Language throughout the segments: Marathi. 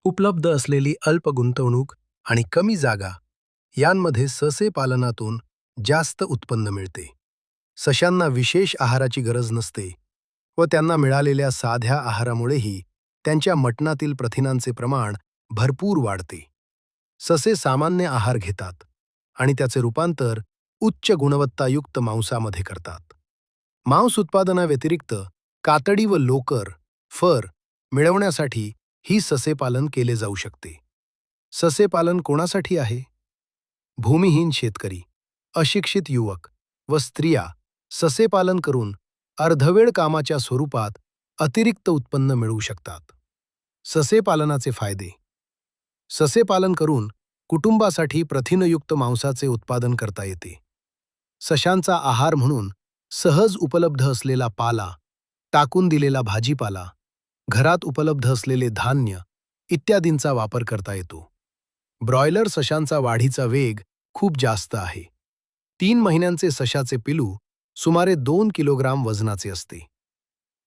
उपलब्ध असलेली अल्प गुंतवणूक आणि कमी जागा यांमध्ये ससे पालनातून जास्त उत्पन्न मिळते. सशांना विशेष आहाराची गरज नसते व त्यांना मिळालेल्या साध्या आहारामुळेही त्यांच्या मटणातील प्रथिनांचे प्रमाण भरपूर वाढते. ससे सामान्य आहार घेतात आणि त्याचे रूपांतर उच्च गुणवत्तायुक्त मांसामध्ये करतात. मांस उत्पादनाव्यतिरिक्त कातडी व लोकर, फर मिळवण्यासाठी ही ससेपालन केले जाऊ शकते. ससेपालन कोणासाठी आहे? भूमिहीन शेतकरी, अशिक्षित युवक व स्त्रिया ससेपालन करून अर्धवेळ कामाच्या स्वरूपात अतिरिक्त उत्पन्न मिळवू शकतात. ससेपालनाचे फायदे. ससेपालन करून कुटुंबासाठी प्रथिनयुक्त मांसाचे उत्पादन करता येते. सशांचा आहार म्हणून सहज उपलब्ध असलेला पाला, टाकून दिलेला भाजीपाला, घरात उपलब्ध असलेले धान्य इत्यादींचा वापर करता येतो. ब्रॉयलर सशांचा वाढीचा वेग खूप जास्त आहे. 3 महिन्यांचे सशाचे पिलू सुमारे 2 किलोग्राम वजनाचे असते.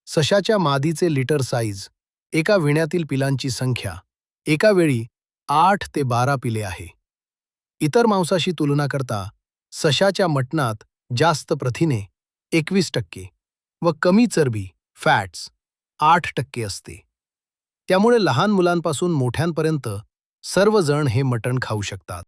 सशाच्या मादीचे लिटर साईज, एका विण्यातील पिलांची संख्या, एका वेळी 8 ते 12 पिले आहे. इतर मांसाशी तुलना करता सशाच्या मटणात जास्त प्रथिने 21% व कमी चरबी फॅट्स 8% असते. त्यामुळे लहान मुलांपासून मोठ्यांपर्यंत सर्वजण हे मटण खाऊ शकतात.